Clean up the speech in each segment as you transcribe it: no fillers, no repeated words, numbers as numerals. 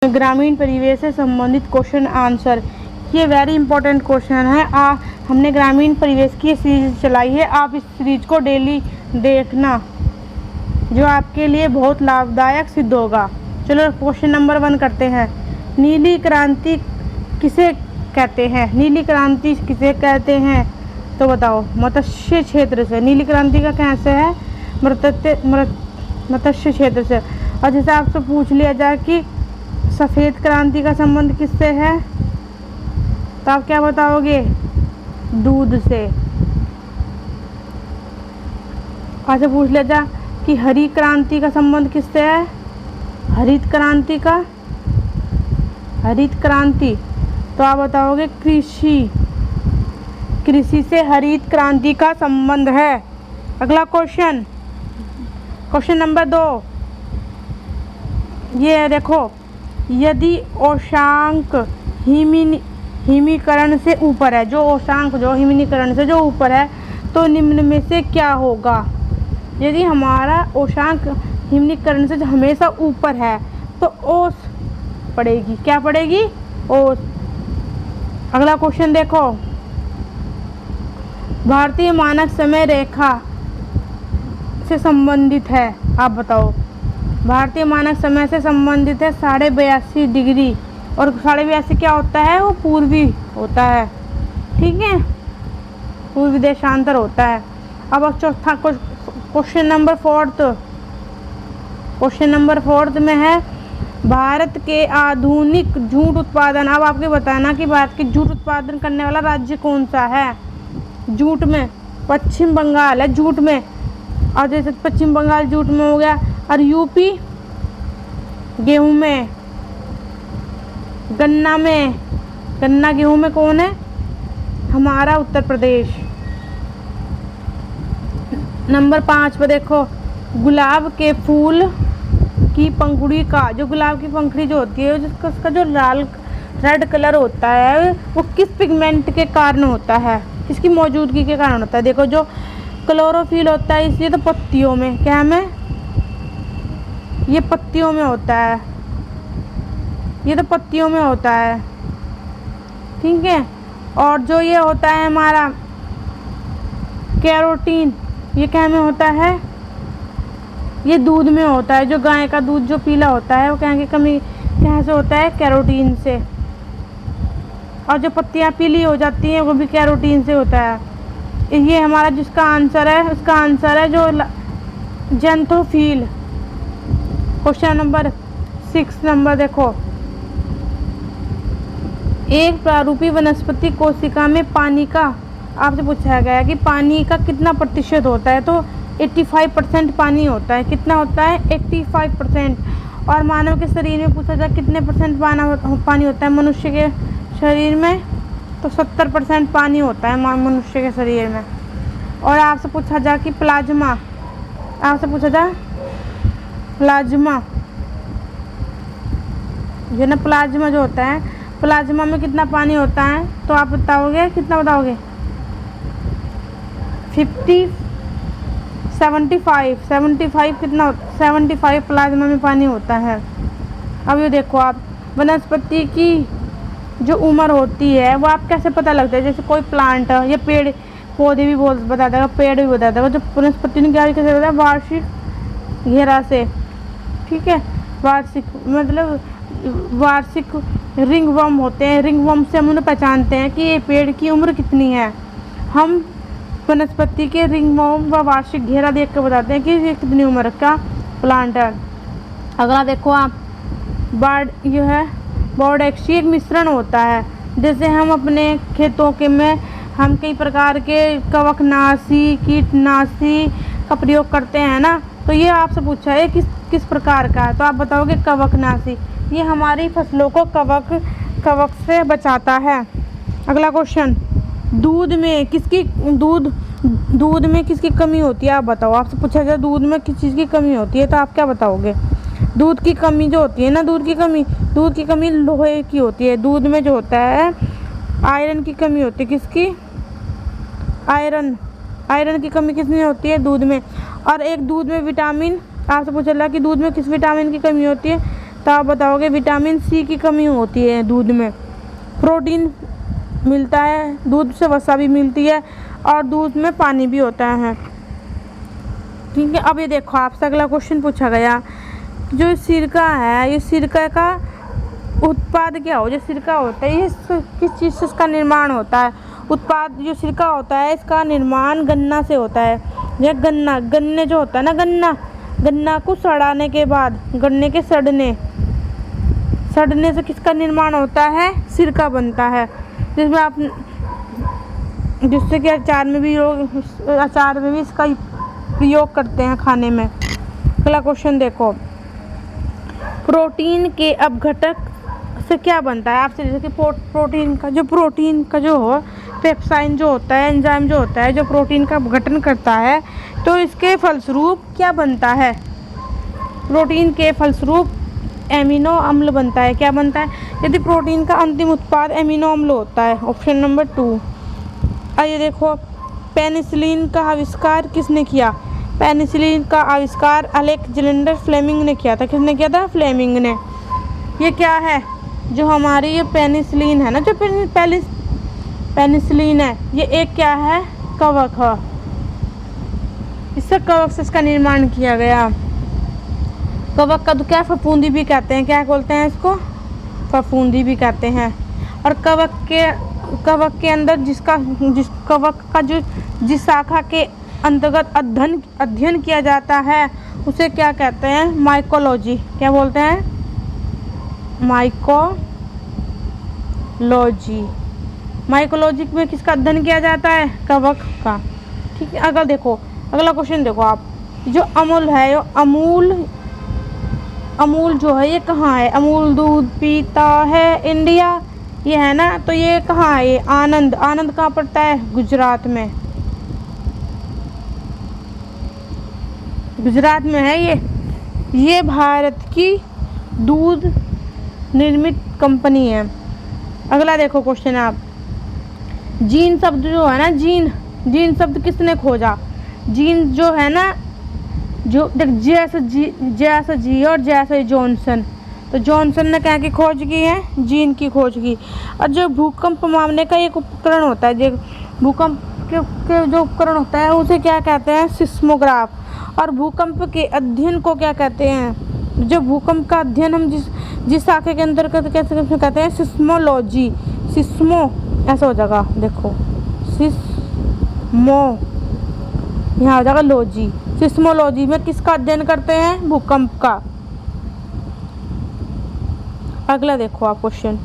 ग्रामीण परिवेश से संबंधित क्वेश्चन आंसर। ये वेरी इंपॉर्टेंट क्वेश्चन है। हमने ग्रामीण परिवेश की सीरीज चलाई है, आप इस सीरीज को डेली देखना, जो आपके लिए बहुत लाभदायक सिद्ध होगा। चलो क्वेश्चन नंबर 1 करते हैं। नीली क्रांति किसे कहते हैं? नीली क्रांति किसे कहते हैं तो बताओ। मत्स्य क्षेत्र से। नीली क्रांति का कैसे है? मत्स्य क्षेत्र से। और जैसे आपसे पूछ लिया जाए कि सफ़ेद क्रांति का संबंध किससे है, तो आप क्या बताओगे? दूध से। अच्छा पूछ लिया जाए कि हरी क्रांति का संबंध किससे है? हरित क्रांति का। हरित क्रांति तो आप बताओगे कृषि। कृषि से हरित क्रांति का संबंध है। अगला क्वेश्चन, क्वेश्चन नंबर 2, ये देखो, यदि औषांक हिमीकरण से ऊपर है, जो औषांक जो हिमीकरण से जो ऊपर है, तो निम्न में से क्या होगा? यदि हमारा औषांक हिमीकरण से हमेशा ऊपर है तो ओस पड़ेगी। क्या पड़ेगी? ओस। अगला क्वेश्चन देखो, भारतीय मानक समय रेखा से संबंधित है, आप बताओ। भारतीय मानक समय से संबंधित है 82.5 डिग्री, और 82.5 क्या होता है? वो पूर्वी होता है, ठीक है, पूर्वी देशांतर होता है। अब चौथा क्वेश्चन नंबर 4, क्वेश्चन नंबर 4 में है भारत के आधुनिक जूट उत्पादन। अब आपके बताना कि भारत के जूट उत्पादन करने वाला राज्य कौन सा है? जूट में पश्चिम बंगाल है, जूट में। और जैसे पश्चिम बंगाल जूट में हो गया, और यूपी गेहूं में, गन्ना में, गन्ना गेहूं में कौन है? हमारा उत्तर प्रदेश। नंबर 5 पे देखो, गुलाब के फूल की पंखुड़ी का, जो गुलाब की पंखुड़ी जो होती है, जिसका उसका जो लाल रेड कलर होता है, वो किस पिगमेंट के कारण होता है? किसकी मौजूदगी के कारण होता है? देखो, जो क्लोरोफिल होता है, इसलिए तो पत्तियों में, क्या में? ये पत्तियों में होता है, ये तो पत्तियों में होता है, ठीक है। और जो ये होता है हमारा कैरोटीन, ये क्या में होता है? ये दूध में होता है। जो गाय का दूध जो पीला होता है, वो क्या की कमी क्या से होता है? कैरोटीन से। और जो पत्तियां पीली हो जाती हैं, वो भी कैरोटीन से होता है। ये हमारा जिसका आंसर है, उसका आंसर है जो जेंथोफिल। क्वेश्चन नंबर 6 नंबर देखो, एक प्रारूपी वनस्पति कोशिका में पानी का, आपसे पूछा गया है कि पानी का कितना प्रतिशत होता है, तो 85% पानी होता है। कितना होता है? 85%। और मानव के शरीर में पूछा जाए कितने % पानी होता है मनुष्य के शरीर में, तो 70% पानी होता है मनुष्य के शरीर में। और आपसे पूछा जाए कि प्लाज्मा, आपसे पूछा जाए प्लाज्मा, जो ना प्लाज्मा जो होता है, प्लाज्मा में कितना पानी होता है, तो आप बताओगे कितना? बताओगे 75 कितना? 75 प्लाज्मा में पानी होता है। अब ये देखो, आप वनस्पति की जो उम्र होती है वो आप कैसे पता लगता है? जैसे कोई प्लांट है, ये पेड़ पौधे भी बता देगा, पेड़ भी बता देगा। जो वनस्पति ने क्या कैसे बताया? वार्षिक घेरा से, ठीक है। वार्षिक मतलब वार्षिक रिंगवर्म होते हैं, रिंगवर्म से हम उन्हें पहचानते हैं कि ये पेड़ की उम्र कितनी है। हम वनस्पति के रिंगवर्म व वार्षिक घेरा देख कर बताते हैं कि ये कितनी उम्र का प्लांट है। अगला देखो आप, बाड़ ये है बोर्डेक्सी, एक मिश्रण होता है। जैसे हम अपने खेतों के में हम कई प्रकार के कवकनाशी, कीटनाशी का प्रयोग करते हैं ना, तो ये आपसे पूछा है किस प्रकार का है, तो आप बताओगे कवकनाशी। ये हमारी फसलों को कवक से बचाता है। अगला क्वेश्चन, दूध में किसकी कमी होती है, आप बताओ। आपसे पूछा जाए दूध में किस चीज़ की कमी होती है, तो आप क्या बताओगे? दूध की कमी जो होती है ना, दूध की कमी लोहे की होती है। दूध में जो होता है आयरन की कमी होती है। किसकी? आयरन की कमी किसमें होती है? दूध में। और एक दूध में विटामिन, आपसे पूछा कि दूध में किस विटामिन की कमी होती है, तो आप बताओगे विटामिन सी की कमी होती है दूध में। प्रोटीन मिलता है, दूध से वसा भी मिलती है और दूध में पानी भी होता है। ठीक है, अब ये देखो आपसे अगला क्वेश्चन पूछा गया, जो सिरका है ये सिरका का उत्पाद क्या हो। जो सिरका होता है ये किस चीज़ से इसका निर्माण होता है। उत्पाद जो सिरका होता है इसका निर्माण गन्ना से होता है। यह गन्ने जो होता है ना, गन्ना को सड़ाने के बाद, गन्ने के सड़ने से किसका निर्माण होता है, सिरका बनता है, जिससे कि अचार में भी इसका प्रयोग करते हैं खाने में। अगला क्वेश्चन देखो, प्रोटीन के अपघटक से क्या बनता है। आपसे जैसे कि प्रोटीन का जो हो पेप्साइन जो होता है, एंजाइम जो होता है जो प्रोटीन का अपघटन करता है, तो इसके फलस्वरूप क्या बनता है। प्रोटीन के फलस्वरूप एमिनो अम्ल बनता है। क्या बनता है, यदि प्रोटीन का अंतिम उत्पाद एमिनो अम्ल होता है। Option number 2। आइए देखो, पेनिसिलिन का आविष्कार किसने किया। पेनिसिलिन का आविष्कार अलेक्जेंडर फ्लेमिंग ने किया था। किसने किया था, फ्लेमिंग ने। ये क्या है, जो हमारी ये पेनिसिलिन है ना, जो पेनिसिलिन है, ये एक क्या है, कवक है। इससे कवक से इसका निर्माण किया गया। कवक का तो क्या फफूंदी भी कहते हैं। क्या बोलते हैं इसको, फफूंदी भी कहते हैं। और कवक के अंदर जिस शाखा के अंतर्गत अध्ययन किया जाता है उसे क्या कहते हैं, माइकोलॉजी। क्या बोलते हैं, माइकोलॉजी में किसका अध्ययन किया जाता है, कवक का। ठीक है, अगर देखो अगला क्वेश्चन देखो आप, जो अमूल है, जो अमूल जो है ये कहाँ है। अमूल दूध पीता है इंडिया, ये है ना, तो ये कहाँ है, ये आनंद कहाँ पड़ता है, गुजरात में। गुजरात में है ये भारत की दूध निर्मित कंपनी है। अगला देखो क्वेश्चन आप, जीन शब्द जो है ना, जीन शब्द किसने खोजा। जीन जो है ना, जो जैसे जी और जैसे जॉनसन, तो जॉनसन ने क्या की खोज की है, जीन की खोज की। और जो भूकंप मापने का एक उपकरण होता है, जो भूकंप के जो उपकरण होता है उसे क्या कहते हैं, सिस्मोग्राफ। और भूकंप के अध्ययन को क्या कहते हैं, जो भूकंप का अध्ययन हम जिस शाखा के अंतर्गत कैसे कहते हैं, सिस्मोलॉजी। सिस्मो ऐसा हो जाएगा, देखो सिस्मो यहाँ हो जाएगा लॉजी। सिस्मोलॉजी में किसका अध्ययन करते हैं, भूकंप का। अगला देखो आप क्वेश्चन,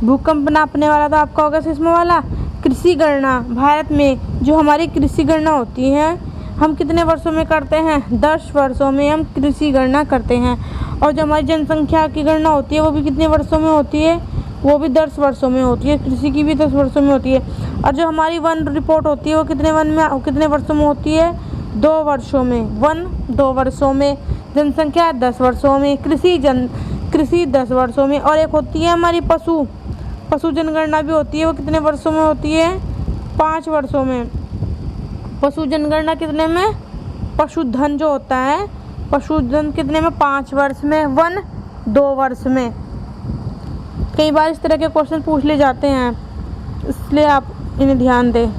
भूकंप नापने वाला तो आपका होगा सिस्मो वाला। कृषि गणना, भारत में जो हमारी कृषि गणना होती है हम कितने वर्षों में करते हैं, 10 वर्षों में हम कृषि गणना करते हैं। और जो हमारी जनसंख्या की गणना होती है वो भी कितने वर्षों में होती है, वो भी 10 वर्षों में होती है। कृषि की भी 10 वर्षों में होती है। और जो हमारी वन रिपोर्ट होती है वो कितने वर्षों में होती है, 2 वर्षों में। वन 2 वर्षों में, जनसंख्या 10 वर्षों में, कृषि 10 वर्षों में। और एक होती है हमारी पशु जनगणना भी होती है, वो कितने वर्षों में होती है, 5 वर्षों में। पशु जनगणना कितने में, पशुधन जो होता है, पशुधन कितने में, 5 वर्ष में। वन 2 वर्ष में। कई बार इस तरह के क्वेश्चन पूछ ले जाते हैं, इसलिए आप इन्हें ध्यान दें।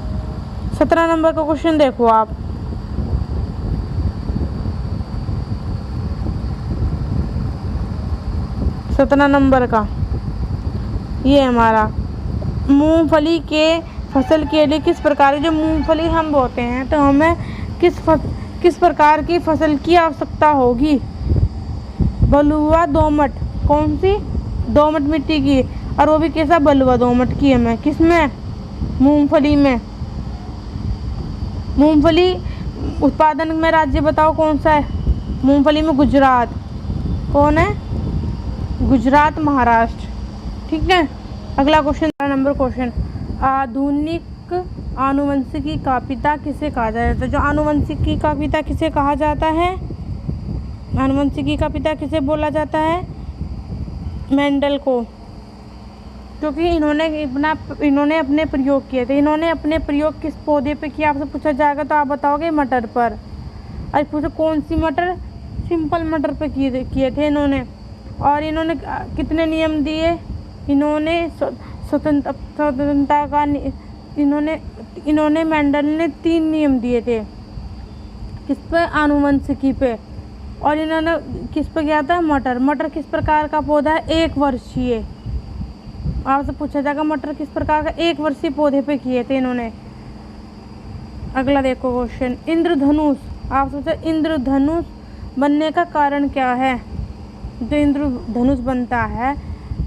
17 नंबर का क्वेश्चन देखो आप, सत्रह नंबर का ये हमारा, मूंगफली के फसल के लिए किस प्रकार, जो मूंगफली हम बोते हैं तो हमें किस प्रकार की फसल की आवश्यकता होगी। बलुआ दोमट, कौन सी, दोमट मिट्टी की। और वो भी कैसा, बलुआ दोमट की हमें, किसमें, मूंगफली में। मूंगफली उत्पादन में राज्य बताओ कौन सा है, मूंगफली में गुजरात। कौन है, गुजरात, महाराष्ट्र। ठीक है, अगला क्वेश्चन, नंबर क्वेश्चन, आधुनिक आनुवंशिकी का पिता किसे कहा जाता है। जो आनुवंशिकी का पिता किसे कहा जाता है, आनुवंशिकी का पिता किसे बोला जाता है, मेंडल को। क्योंकि इन्होंने अपने प्रयोग किए थे। इन्होंने अपने प्रयोग किस पौधे पे किया, आपसे पूछा जाएगा तो आप बताओगे मटर पर। और पूछो कौन सी मटर, सिंपल मटर पे किए थे इन्होंने। और इन्होंने कितने नियम दिए? इन्होंने स्वतंत्रता का इन्होंने मेंडल ने 3 नियम दिए थे। किस पे? आनुवंशिकी पे। और इन्होंने किस पे किया था? मटर। मटर किस प्रकार का पौधा है? 1 वर्षीय। आपसे पूछा जाएगा मटर किस प्रकार का? 1 वर्षीय पौधे पे किए थे इन्होंने। अगला देखो क्वेश्चन, इंद्रधनुष। आप सोचा इंद्रधनुष बनने का कारण क्या है? जो इंद्रधनुष बनता है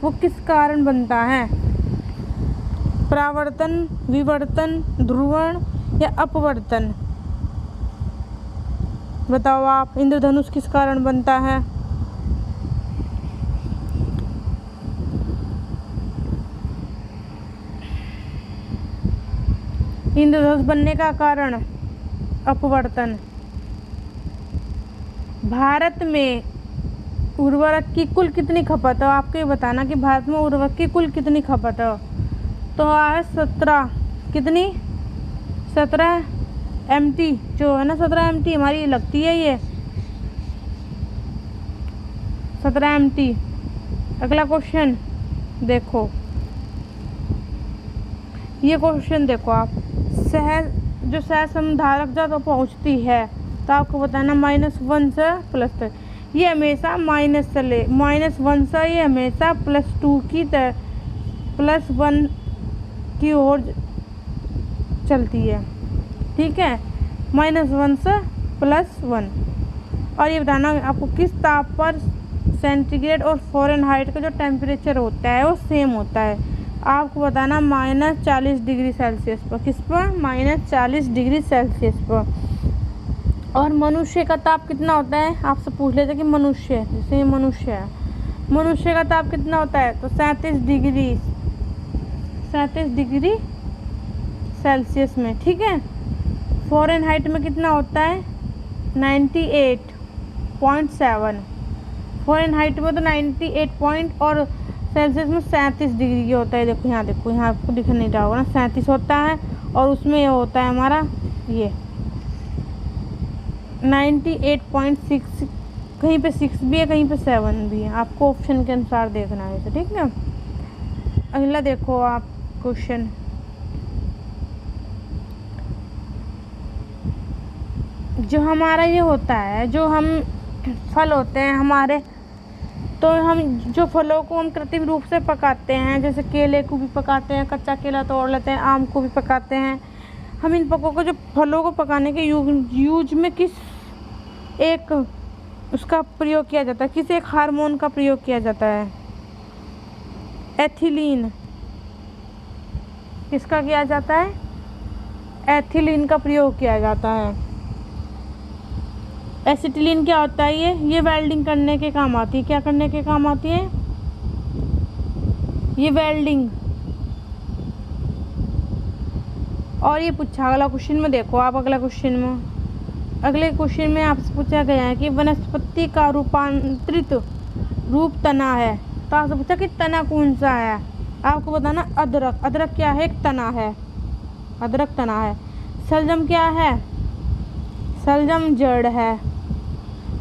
वो किस कारण बनता है? परावर्तन, विवर्तन, ध्रुवण या अपवर्तन? बताओ आप, इंद्रधनुष किस कारण बनता है? इंद्रधनुष बनने का कारण अपवर्तन। भारत में उर्वरक की कुल कितनी खपत है? आपको ये बताना कि भारत में उर्वरक की कुल कितनी खपत है। तो है 17। कितनी? 17 MT जो है ना, 17 MT हमारी लगती है ये 17 MT। अगला क्वेश्चन देखो, ये क्वेश्चन देखो आप, जो शहद संधारक जब पहुंचती है तो आपको बताना -1 से +3। ये हमेशा -1 से ये हमेशा +2 की +1 की ओर चलती है। ठीक है, -1 से +1। और ये बताना आपको किस ताप पर सेंटीग्रेड और फ़ारेनहाइट का जो टेम्परेचर होता है वो सेम होता है। आपको बताना -40 डिग्री सेल्सियस पर। किस पर? -40 डिग्री सेल्सियस पर। और मनुष्य का ताप कितना होता है? आपसे पूछ लेते कि मनुष्य, जैसे मनुष्य है, मनुष्य का ताप कितना होता है? तो 37 डिग्री सेल्सियस में। ठीक है, फ़ारेनहाइट में कितना होता है? 98.7। फ़ारेनहाइट में तो 98 और सेल्सियस में 37 डिग्री की होता है। देखो यहाँ आपको दिख नहीं रहा होगा ना, 37 होता है और उसमें ये होता है हमारा ये 98.6। कहीं पे 6 भी है, कहीं पे 7 भी है, आपको ऑप्शन के अनुसार देखना है इसे। ठीक है, अगला देखो आप क्वेश्चन, जो हमारा ये होता है, जो हम फल होते हैं हमारे, तो हम जो फलों को हम कृत्रिम रूप से पकाते हैं, जैसे केले को भी पकाते हैं, कच्चा केला तोड़ लेते हैं, आम को भी पकाते हैं। हम इन फलों को पकाने के यूज में किस एक उसका प्रयोग किया जाता है? किस एक हार्मोन का प्रयोग किया जाता है? एथिलीन। किसका किया जाता है? एथिलीन का प्रयोग किया जाता है। एसिटिलीन क्या होता है? ये वेल्डिंग करने के काम आती है। क्या करने के काम आती है? ये वेल्डिंग। और ये पूछा अगला क्वेश्चन में, देखो आप अगले क्वेश्चन में आपसे पूछा गया है कि वनस्पति का रूपांतरित रूप तना है। तो आपसे पूछा कि तना कौन सा है? आपको बताना अदरक। अदरक क्या है? एक तना है, अदरक तना है। शलजम क्या है? शलजम जड़ है।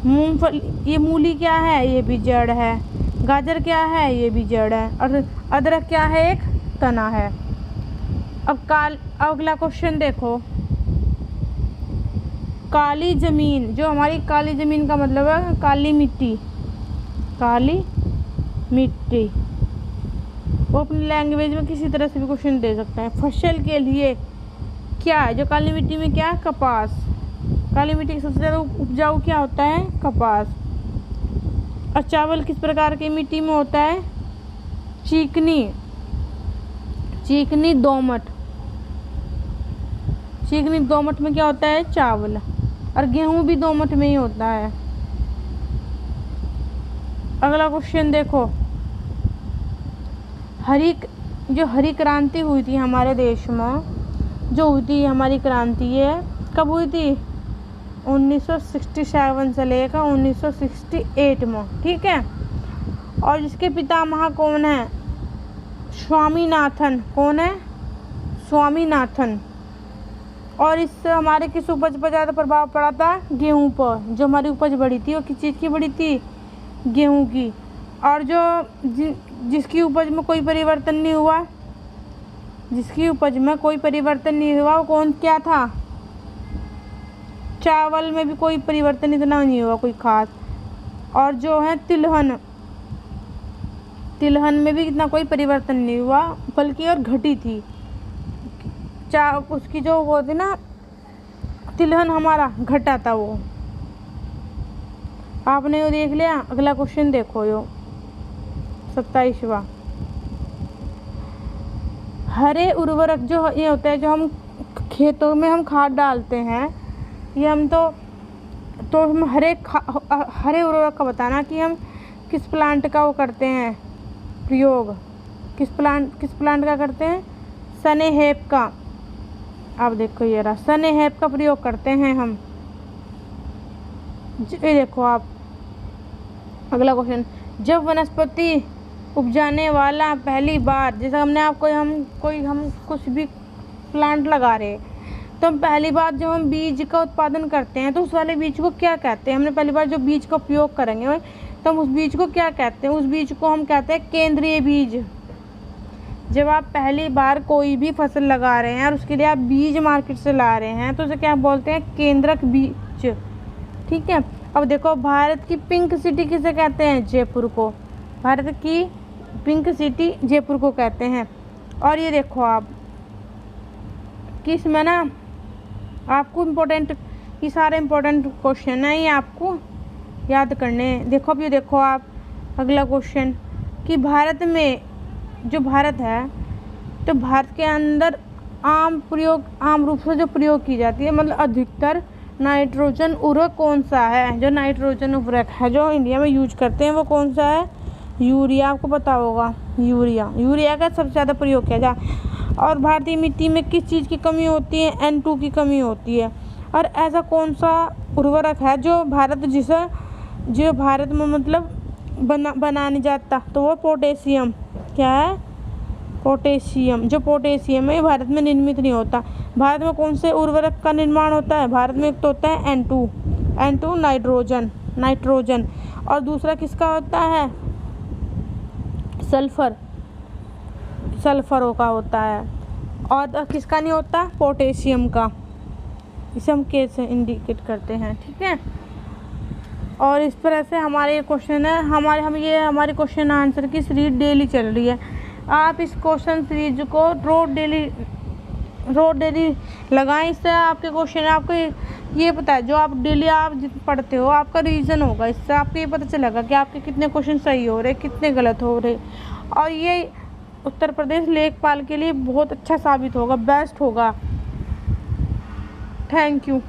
मूंगफली, ये मूली क्या है? ये भी जड़ है। गाजर क्या है? ये भी जड़ है। और अदरक क्या है? एक तना है। अब अगला क्वेश्चन देखो, काली ज़मीन, जो हमारी काली ज़मीन का मतलब है काली मिट्टी। काली मिट्टी वो अपनी लैंग्वेज में किसी तरह से भी क्वेश्चन दे सकते हैं। फसल के लिए क्या है? जो काली मिट्टी में क्या है? कपास। काली मिट्टी की सबसे ज़्यादा उपजाऊ क्या होता है? कपास। और चावल किस प्रकार की मिट्टी में होता है? चिकनी दोमट। चिकनी दोमट में क्या होता है? चावल। और गेहूं भी दोमट में ही होता है। अगला क्वेश्चन देखो, जो हरी क्रांति हुई थी हमारे देश में, जो हुई थी हमारी क्रांति, ये कब हुई थी? 1967 से लेकर 1968 में। ठीक है, और जिसके पितामह कौन है? स्वामीनाथन। कौन है? स्वामीनाथन। और इससे हमारे किस उपज पर ज़्यादा प्रभाव पड़ा था? गेहूं पर। जो हमारी उपज बढ़ी थी वो किस चीज़ की बढ़ी थी? गेहूं की। और जो जिसकी उपज में कोई परिवर्तन नहीं हुआ, जिसकी उपज में कोई परिवर्तन नहीं हुआ वो कौन क्या था? चावल में भी कोई परिवर्तन इतना नहीं हुआ कोई खास। और जो है तिलहन, तिलहन में भी इतना कोई परिवर्तन नहीं हुआ बल्कि और घटी थी। उसकी जो वो थी ना तिलहन हमारा घटा था वो। आपने वो देख लिया। अगला क्वेश्चन देखो यो 27वां। हरे उर्वरक जो ये होता है जो हम खेतों में हम खाद डालते हैं, ये हम तो हम हरे उर्वरक का बताना कि हम किस प्लांट का वो करते हैं प्रयोग, किस प्लांट का करते हैं? सनेहेप का। अब देखो ये रहा, सनेहेप का प्रयोग करते हैं हम। ये देखो आप अगला क्वेश्चन। जब वनस्पति उपजाने वाला पहली बार, जैसे हमने आपको हम कुछ भी प्लांट लगा रहे, तो हम पहली बार जब हम बीज का उत्पादन करते हैं तो उस वाले बीज को क्या कहते हैं? हमने पहली बार जो बीज का उपयोग करेंगे तो हम उस बीज को क्या कहते हैं? उस बीज को हम कहते हैं केंद्रीय बीज। जब आप पहली बार कोई भी फसल लगा रहे हैं और उसके लिए आप बीज मार्केट से ला रहे हैं तो उसे क्या बोलते हैं? केंद्रक बीज। ठीक है। अब देखो भारत की पिंक सिटी किसे कहते हैं? जयपुर को। भारत की पिंक सिटी जयपुर को कहते हैं। और ये देखो आप कि इसमें ना आपको इम्पोर्टेंट, ये सारे इम्पोर्टेंट क्वेश्चन है, ये आपको याद करने हैं। देखो अब ये देखो आप अगला क्वेश्चन कि भारत में जो भारत है, तो भारत के अंदर आम रूप से जो प्रयोग की जाती है, मतलब अधिकतर नाइट्रोजन उर्वरक कौन सा है? जो नाइट्रोजन उर्वरक है जो इंडिया में यूज करते हैं वो कौन सा है? यूरिया। आपको पता होगा यूरिया का सबसे ज़्यादा प्रयोग किया जाए। और भारतीय मिट्टी में किस चीज़ की कमी होती है? N2 की कमी होती है। और ऐसा कौन सा उर्वरक है जो भारत में मतलब बना नहीं जाता? तो वो पोटेशियम। क्या है? पोटेशियम। जो पोटेशियम है भारत में निर्मित नहीं होता। भारत में कौन से उर्वरक का निर्माण होता है? भारत में एक तो होता है N2 नाइट्रोजन। और दूसरा किसका होता है? सल्फर का होता है। और किसका नहीं होता? पोटेशियम का। इसे हम के से इंडिकेट करते हैं। ठीक है। और इस तरह से हमारे ये क्वेश्चन है, हमारी क्वेश्चन आंसर की सीरीज डेली चल रही है। आप इस क्वेश्चन सीरीज को रोज डेली लगाएं। इससे आपके क्वेश्चन, आपको ये पता है जो आप डेली आप पढ़ते हो आपका रिवीजन होगा। इससे आपको ये पता चलेगा कि आपके कितने क्वेश्चन सही हो रहे, कितने गलत हो रहे। और ये उत्तर प्रदेश लेखपाल के लिए बहुत अच्छा साबित होगा, बेस्ट होगा। Thank you.